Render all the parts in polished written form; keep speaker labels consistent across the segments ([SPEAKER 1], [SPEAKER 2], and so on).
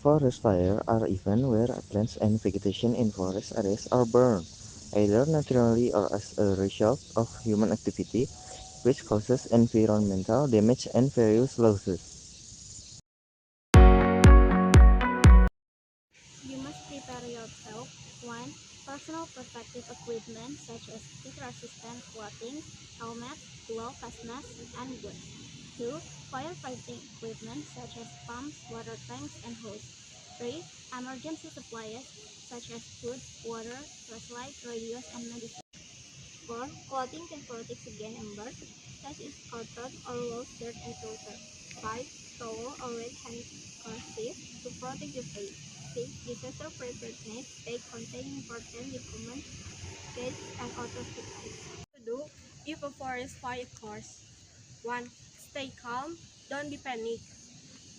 [SPEAKER 1] Forest fires are events where plants and vegetation in forest areas are burned, either naturally or as a result of human activity, which causes environmental damage and various losses.
[SPEAKER 2] You must prepare yourself. 1. Personal protective equipment such as heat-resistant clothing, helmets, gloves, face masks, and boots. 2. Firefighting equipment such as pumps, water tanks, and hose. 3. Emergency supplies such as food, water, flashlight, radios, and medicine. 4. Clothing can protect against embers, such as cotton or wool shirt and trouser. 5. Towel or wet handkerchief to protect your face. 6. Disaster preparedness bag containing important documents, kits, and auto supplies. To do if a forest fire occurs. 1. Stay calm, don't be panic.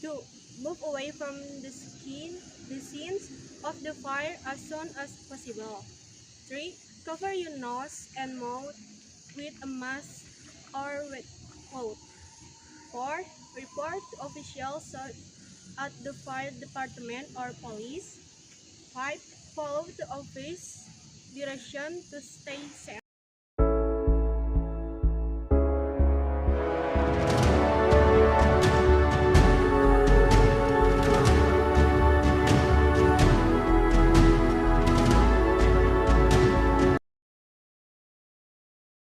[SPEAKER 2] 2. Move away from the scenes of the fire as soon as possible. 3. Cover your nose and mouth with a mask or wet cloth. 4. Report to officials at the fire department or police. 5. Follow the office direction to stay safe.